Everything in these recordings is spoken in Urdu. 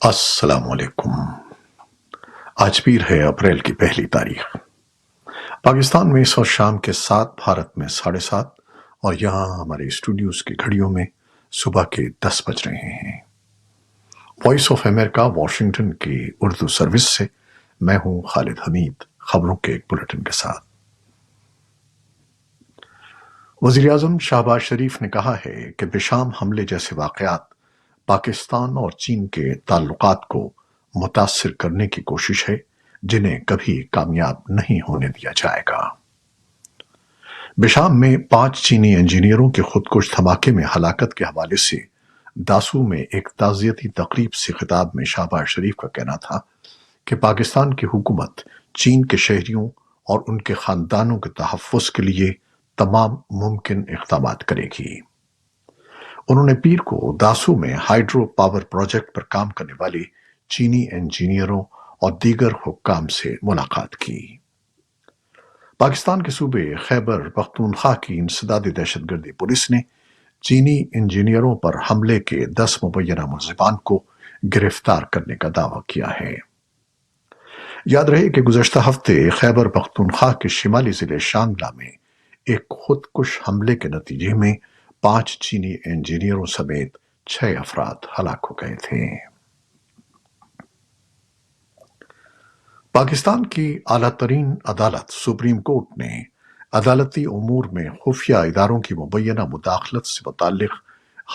السلام علیکم۔ آج پیر ہے اپریل کی پہلی تاریخ۔ پاکستان میں اس وقت شام کے 7، بھارت میں 7:30 اور یہاں ہمارے اسٹوڈیوز کی گھڑیوں میں صبح کے 10 بج رہے ہیں۔ وائس آف امریکہ واشنگٹن کی اردو سروس سے میں ہوں خالد حمید، خبروں کے ایک بلیٹن کے ساتھ۔ وزیراعظم شہباز شریف نے کہا ہے کہ بشام حملے جیسے واقعات پاکستان اور چین کے تعلقات کو متاثر کرنے کی کوشش ہے جنہیں کبھی کامیاب نہیں ہونے دیا جائے گا۔ بشام میں 5 چینی انجینئروں کے خودکش دھماکے میں ہلاکت کے حوالے سے داسو میں ایک تعزیتی تقریب سے خطاب میں شہباز شریف کا کہنا تھا کہ پاکستان کی حکومت چین کے شہریوں اور ان کے خاندانوں کے تحفظ کے لیے تمام ممکن اقدامات کرے گی۔ انہوں نے پیر کو داسو میں ہائیڈرو پاور پروجیکٹ پر کام کرنے والے چینی انجینئروں اور دیگر حکام سے ملاقات کی۔ پاکستان کے صوبے خیبر پختونخوا کی انسدادی دہشت گردی پولیس نے چینی انجینئروں پر حملے کے 10 مبینہ ملزمان کو گرفتار کرنے کا دعویٰ کیا ہے۔ یاد رہے کہ گزشتہ ہفتے خیبر پختونخوا کے شمالی ضلع شانگلہ میں ایک خودکش حملے کے نتیجے میں 5 چینی انجینئروں سمیت 6 افراد ہلاک ہو گئے تھے۔ پاکستان کی اعلیٰ ترین عدالت سپریم کورٹ نے عدالتی امور میں خفیہ اداروں کی مبینہ مداخلت سے متعلق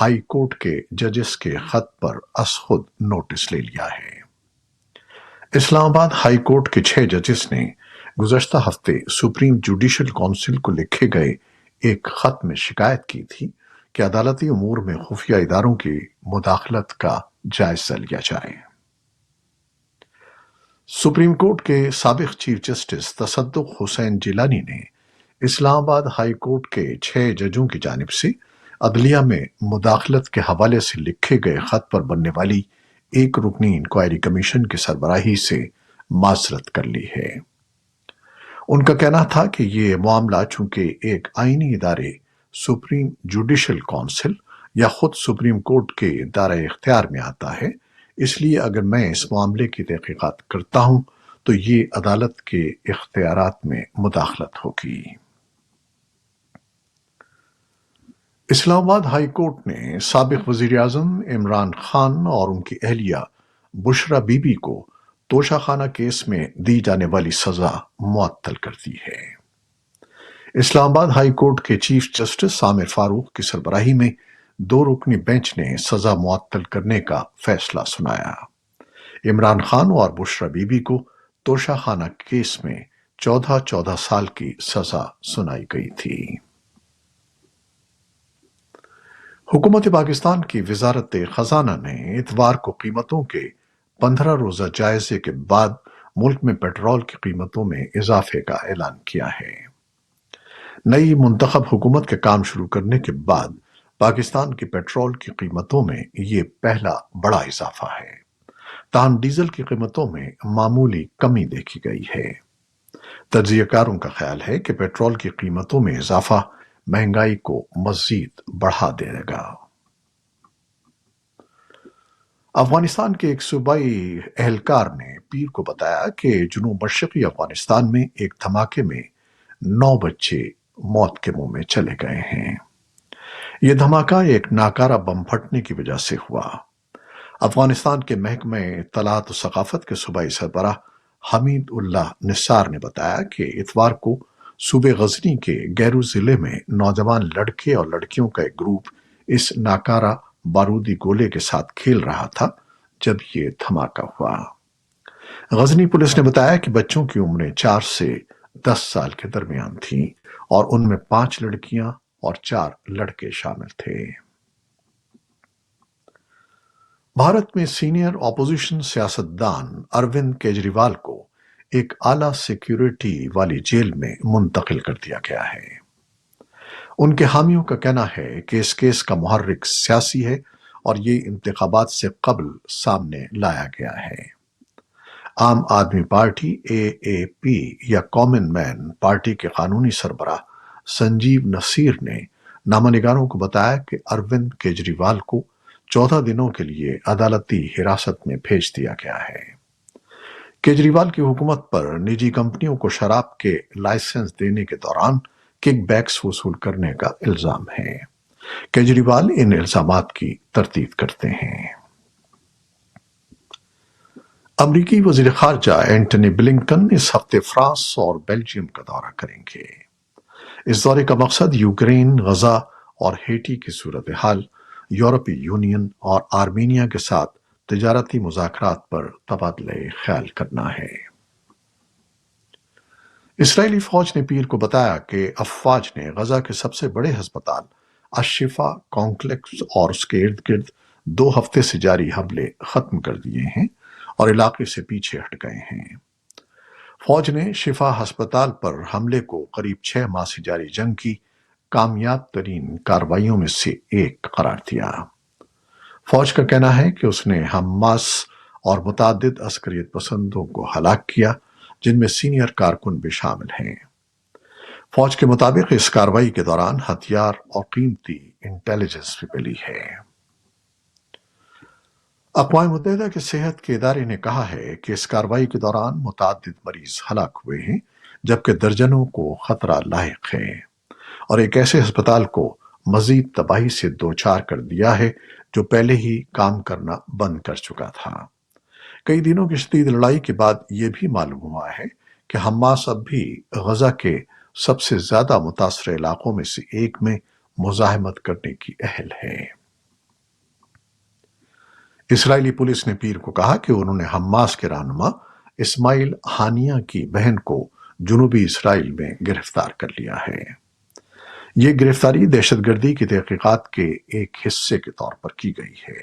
ہائی کورٹ کے ججز کے خط پر از خود نوٹس لے لیا ہے۔ اسلام آباد ہائی کورٹ کے 6 ججز نے گزشتہ ہفتے سپریم جوڈیشل کونسل کو لکھے گئے ایک خط میں شکایت کی تھی کہ عدالتی امور میں خفیہ اداروں کی مداخلت کا جائزہ لیا جائے۔ سپریم کورٹ کے سابق چیف جسٹس تصدق حسین جیلانی نے اسلام آباد ہائی کورٹ کے 6 ججوں کی جانب سے عدلیہ میں مداخلت کے حوالے سے لکھے گئے خط پر بننے والی ایک رکنی انکوائری کمیشن کی سربراہی سے معذرت کر لی ہے۔ ان کا کہنا تھا کہ یہ معاملہ چونکہ ایک آئینی ادارے سپریم جوڈیشل کونسل یا خود سپریم کورٹ کے دائرہ اختیار میں آتا ہے، اس لیے اگر میں اس معاملے کی تحقیقات کرتا ہوں تو یہ عدالت کے اختیارات میں مداخلت ہوگی۔ اسلام آباد ہائی کورٹ نے سابق وزیر اعظم عمران خان اور ان کی اہلیہ بشرا بی بی کو توشہ خانہ کیس میں دی جانے والی سزا معطل کر دی ہے۔ اسلام آباد ہائی کورٹ کے چیف جسٹس عامر فاروق کی سربراہی میں 2 رکنی بینچ نے سزا معطل کرنے کا فیصلہ سنایا۔ عمران خان اور بشرا بی بی کو توشہ خانہ کیس میں 14 سال کی سزا سنائی گئی تھی۔ حکومت پاکستان کی وزارت خزانہ نے اتوار کو قیمتوں کے 15 روزہ جائزے کے بعد ملک میں پیٹرول کی قیمتوں میں اضافے کا اعلان کیا ہے۔ نئی منتخب حکومت کے کام شروع کرنے کے بعد پاکستان کی پیٹرول کی قیمتوں میں یہ پہلا بڑا اضافہ ہے، تاہم ڈیزل کی قیمتوں میں معمولی کمی دیکھی گئی ہے۔ تجزیہ کاروں کا خیال ہے کہ پیٹرول کی قیمتوں میں اضافہ مہنگائی کو مزید بڑھا دے گا۔ افغانستان کے ایک صوبائی اہلکار نے پیر کو بتایا کہ جنوب مشرقی افغانستان میں ایک دھماکے میں 9 بچے موت کے منہ میں چلے گئے ہیں۔ یہ دھماکہ ایک ناکارہ بم پھٹنے کی وجہ سے ہوا۔ افغانستان کے محکمہ اطلاعات و ثقافت کے صوبائی سربراہ حمید اللہ نثار نے بتایا کہ اتوار کو صوبے غزنی کے گیرو ضلع میں نوجوان لڑکے اور لڑکیوں کا ایک گروپ اس ناکارہ بارودی گولے کے ساتھ کھیل رہا تھا جب یہ دھماکہ ہوا۔ غزنی پولیس نے بتایا کہ بچوں کی عمریں 4 سے 10 سال کے درمیان تھیں اور ان میں 5 لڑکیاں اور 4 لڑکے شامل تھے۔ بھارت میں سینئر اپوزیشن سیاستدان اروند کیجریوال کو ایک اعلیٰ سیکیورٹی والی جیل میں منتقل کر دیا گیا ہے۔ ان کے حامیوں کا کہنا ہے کہ اس کیس کا محرک سیاسی ہے اور یہ انتخابات سے قبل سامنے لایا گیا ہے۔ عام آدمی پارٹی AAP یا کامن مین پارٹی کے قانونی سربراہ سنجیو نصیر نے نامہ نگاروں کو بتایا کہ اروند کیجریوال کو 14 دنوں کے لیے عدالتی حراست میں بھیج دیا گیا ہے۔ کیجریوال کی حکومت پر نجی کمپنیوں کو شراب کے لائسنس دینے کے دوران کک بیکس وصول کرنے کا الزام ہے۔ کیجریوال ان الزامات کی تردید کرتے ہیں۔ امریکی وزیر خارجہ اینٹنی بلنکن اس ہفتے فرانس اور بیلجیم کا دورہ کریں گے۔ اس دورے کا مقصد یوکرین، غزہ اور ہیٹی کی صورتحال، یورپی یونین اور آرمینیا کے ساتھ تجارتی مذاکرات پر تبادلہ خیال کرنا ہے۔ اسرائیلی فوج نے پیر کو بتایا کہ افواج نے غزہ کے سب سے بڑے ہسپتال الشفا کمپلیکس اور اس کے ارد گرد 2 ہفتے سے جاری حملے ختم کر دیے ہیں اور علاقے سے پیچھے ہٹ گئے ہیں۔ فوج نے شفا ہسپتال پر حملے کو قریب 6 ماہ سے جاری جنگ کی کامیاب ترین کارروائیوں میں سے ایک قرار دیا۔ فوج کا کہنا ہے کہ اس نے حماس اور متعدد عسکریت پسندوں کو ہلاک کیا، جن میں سینئر کارکن بھی شامل ہیں۔ فوج کے مطابق اس کارروائی کے دوران ہتھیار اور قیمتی انٹیلیجنس بھی ملی ہے۔ اقوام متحدہ کے صحت کے ادارے نے کہا ہے کہ اس کارروائی کے دوران متعدد مریض ہلاک ہوئے ہیں، جبکہ درجنوں کو خطرہ لاحق ہے، اور ایک ایسے ہسپتال کو مزید تباہی سے دوچار کر دیا ہے جو پہلے ہی کام کرنا بند کر چکا تھا۔ کئی دنوں کی شدید لڑائی کے بعد یہ بھی معلوم ہوا ہے کہ حماس اب بھی غزہ کے سب سے زیادہ متاثرہ علاقوں میں سے ایک میں مزاحمت کرنے کی اہل ہے۔ اسرائیلی پولیس نے پیر کو کہا کہ انہوں نے حماس کے رہنما اسماعیل ہانیہ کی بہن کو جنوبی اسرائیل میں گرفتار کر لیا ہے۔ یہ گرفتاری دہشت گردی کی تحقیقات کے ایک حصے کے طور پر کی گئی ہے۔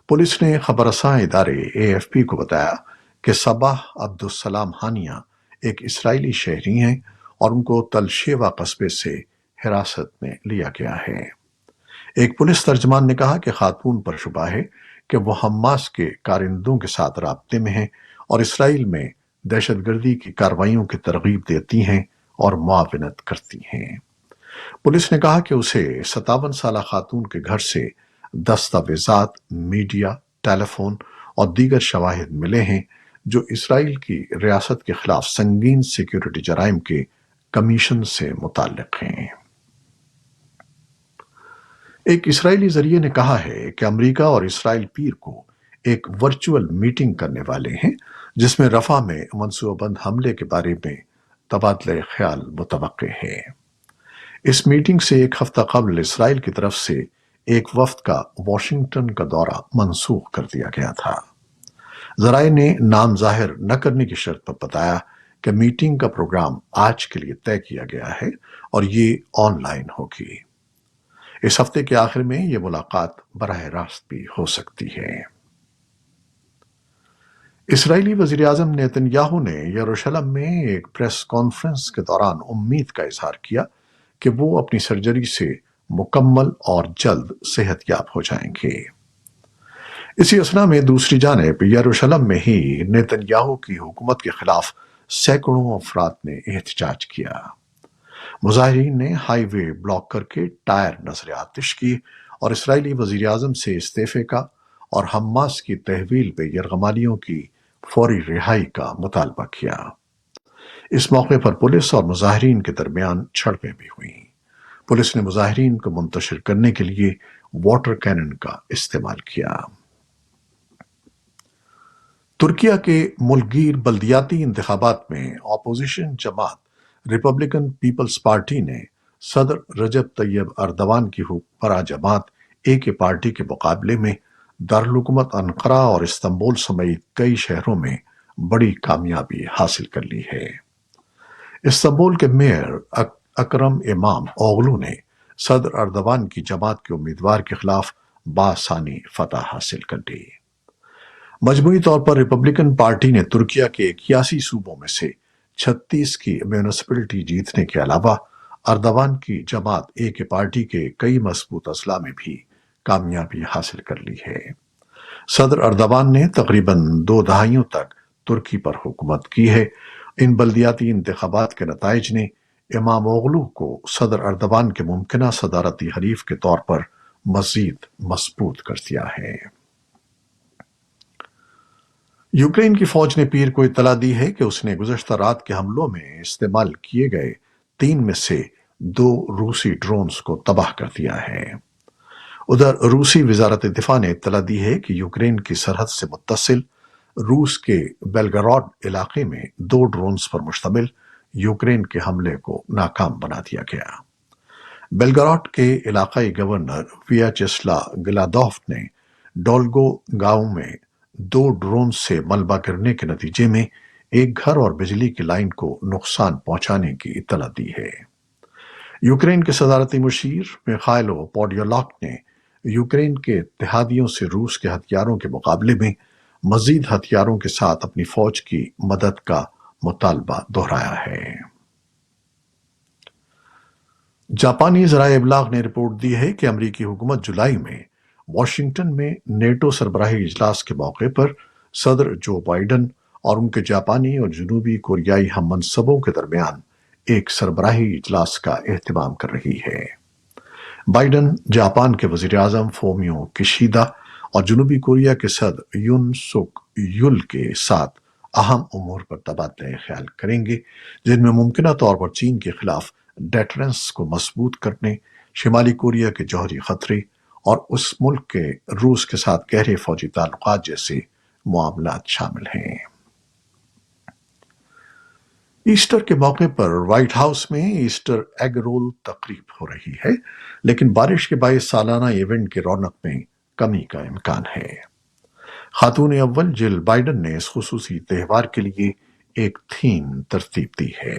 پولیس نے خبر رساں ادارے AFP کو بتایا کہ صباح عبدالسلام ہانیہ ایک اسرائیلی شہری ہیں اور ان کو تل شیوا قصبے سے حراست میں لیا گیا ہے۔ ایک پولیس ترجمان نے کہا کہ خاتون پر شبہ ہے کہ وہ حماس کے کارندوں کے ساتھ رابطے میں ہیں اور اسرائیل میں دہشت گردی کی کارروائیوں کی ترغیب دیتی ہیں اور معاونت کرتی ہیں۔ پولیس نے کہا کہ اسے 57 سالہ خاتون کے گھر سے دستاویزات، میڈیا، ٹیلی فون اور دیگر شواہد ملے ہیں جو اسرائیل کی ریاست کے خلاف سنگین سیکیورٹی جرائم کے کمیشن سے متعلق ہیں۔ ایک اسرائیلی ذریعے نے کہا ہے کہ امریکہ اور اسرائیل پیر کو ایک ورچوئل میٹنگ کرنے والے ہیں جس میں رفح میں منصوبہ بند حملے کے بارے میں تبادلہ خیال متوقع ہے۔ اس میٹنگ سے ایک ہفتہ قبل اسرائیل کی طرف سے ایک وفد کا واشنگٹن کا دورہ منسوخ کر دیا گیا تھا۔ ذرائع نے نام ظاہر نہ کرنے کی شرط پر بتایا کہ میٹنگ کا پروگرام آج کے لیے طے کیا گیا ہے اور یہ آن لائن ہوگی۔ اس ہفتے کے آخر میں یہ ملاقات براہ راست بھی ہو سکتی ہے۔ اسرائیلی وزیر اعظم نیتن یاہو نے یروشلم میں ایک پریس کانفرنس کے دوران امید کا اظہار کیا کہ وہ اپنی سرجری سے مکمل اور جلد صحت یاب ہو جائیں گے۔ اسی اثنا میں دوسری جانب یروشلم میں ہی نیتن یاہو کی حکومت کے خلاف سینکڑوں افراد نے احتجاج کیا۔ مظاہرین نے ہائی وے بلاک کر کے ٹائر نذر آتش کی اور اسرائیلی وزیر اعظم سے استعفے کا اور حماس کی تحویل پہ یرغمالیوں کی فوری رہائی کا مطالبہ کیا۔ اس موقع پر پولیس اور مظاہرین کے درمیان جھڑپیں بھی ہوئیں۔ پولیس نے مظاہرین کو منتشر کرنے کے لیے واٹر کینن کا استعمال کیا۔ ترکیہ کے ملک گیر بلدیاتی انتخابات میں اپوزیشن جماعت ریپبلکن پیپلز پارٹی نے صدر رجب طیب اردوان کی حکمراں جماعت AK پارٹی کے مقابلے میں دارالحکومت انقرہ اور استنبول سمیت کئی شہروں میں بڑی کامیابی حاصل کر لی ہے۔ استنبول کے میئر اکرم امام اوغلو نے صدر اردوان کی جماعت کے امیدوار کے خلاف بآسانی فتح حاصل کر لی۔ مجموعی طور پر ریپبلکن پارٹی نے ترکیہ کے 81 صوبوں میں سے 36 کی میونسپلٹی جیتنے کے علاوہ اردوان کی جماعت AK پارٹی کے کئی مضبوط اضلاع میں بھی کامیابی حاصل کر لی ہے۔ صدر اردوان نے تقریباً 2 دہائیوں تک ترکی پر حکومت کی ہے۔ ان بلدیاتی انتخابات کے نتائج نے امام اوغلو کو صدر اردوان کے ممکنہ صدارتی حریف کے طور پر مزید مضبوط کر دیا ہے۔ یوکرین کی فوج نے پیر کو اطلاع دی ہے کہ اس نے گزشتہ رات کے حملوں میں استعمال کیے گئے 3 میں سے 2 روسی ڈرونز کو تباہ کر دیا ہے۔ ادھر روسی وزارت دفاع نے اطلاع دی ہے کہ یوکرین کی سرحد سے متصل روس کے بیلگراڈ علاقے میں 2 ڈرونز پر مشتمل یوکرین کے حملے کو ناکام بنا دیا گیا۔ بیلگراڈ کے علاقائی گورنر ویاچیسلا گلادوف نے ڈولگو گاؤں میں 2 ڈرون سے ملبہ گرنے کے نتیجے میں ایک گھر اور بجلی کی لائن کو نقصان پہنچانے کی اطلاع دی ہے۔ یوکرین کے صدارتی مشیر میخائلو پوڈیولاک نے یوکرین کے اتحادیوں سے روس کے ہتھیاروں کے مقابلے میں مزید ہتھیاروں کے ساتھ اپنی فوج کی مدد کا مطالبہ دہرایا ہے۔ جاپانی ذرائع ابلاغ نے رپورٹ دی ہے کہ امریکی حکومت جولائی میں واشنگٹن میں نیٹو سربراہی اجلاس کے موقع پر صدر جو بائیڈن اور ان کے جاپانی اور جنوبی کوریائی ہم منصبوں کے درمیان ایک سربراہی اجلاس کا اہتمام کر رہی ہے۔ بائیڈن جاپان کے وزیر اعظم فومیو کشیدا اور جنوبی کوریا کے صدر یون سک یول کے ساتھ اہم امور پر تبادلہ خیال کریں گے، جن میں ممکنہ طور پر چین کے خلاف ڈیٹرنس کو مضبوط کرنے، شمالی کوریا کے جوہری خطرے اور اس ملک کے روس کے ساتھ گہرے فوجی تعلقات جیسے معاملات شامل ہیں۔ ایسٹر کے موقع پر وائٹ ہاؤس میں ایسٹر ایگ رول تقریب ہو رہی ہے، لیکن بارش کے باعث سالانہ ایونٹ کی رونق میں کمی کا امکان ہے۔ خاتون اول جل بائیڈن نے اس خصوصی تہوار کے لیے ایک تھیم ترتیب دی ہے۔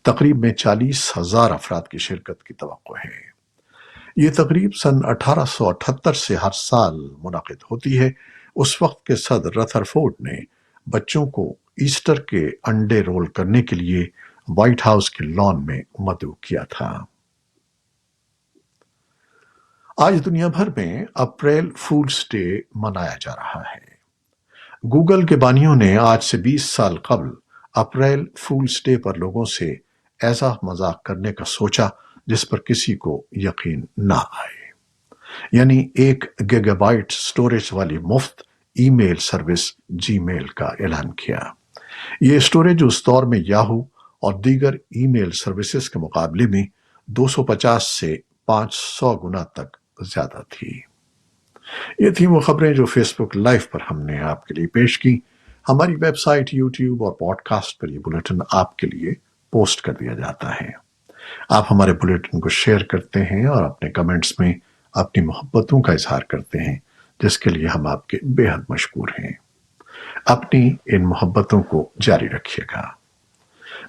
تقریب میں 40,000 افراد کی شرکت کی توقع ہے۔ یہ تقریب سن 1878 سے ہر سال منعقد ہوتی ہے۔ اس وقت کے صدر رتھرفورڈ نے بچوں کو ایسٹر کے انڈے رول کرنے کے لیے وائٹ ہاؤس کے لان میں مدعو کیا تھا۔ آج دنیا بھر میں اپریل فولز ڈے منایا جا رہا ہے۔ گوگل کے بانیوں نے آج سے 20 سال قبل اپریل فولز ڈے پر لوگوں سے ایسا مذاق کرنے کا سوچا جس پر کسی کو یقین نہ آئے، یعنی 1 گیگا بائٹ سٹوریج والی مفت ای میل سروس جی میل کا اعلان کیا۔ یہ سٹوریج اس دور میں یاہو اور دیگر ای میل سروسز کے مقابلے میں 250 سے 500 گنا تک زیادہ تھی۔ یہ تھی وہ خبریں جو فیس بک لائیو پر ہم نے آپ کے لیے پیش کی۔ ہماری ویب سائٹ، یوٹیوب اور پوڈ کاسٹ پر یہ بلیٹن آپ کے لیے پوسٹ کر دیا جاتا ہے۔ آپ ہمارے بلیٹن کو شیئر کرتے ہیں اور اپنے کمنٹس میں اپنی محبتوں کا اظہار کرتے ہیں، جس کے لیے ہم آپ کے بے حد مشکور ہیں۔ اپنی ان محبتوں کو جاری رکھیے گا۔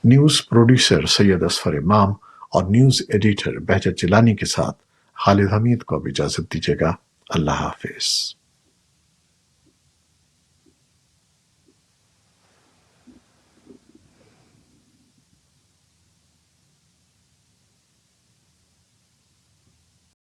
نیوز پروڈیوسر سید اصفر امام اور نیوز ایڈیٹر بہجت جیلانی کے ساتھ خالد حمید کو اب اجازت دیجیے گا۔ اللہ حافظ۔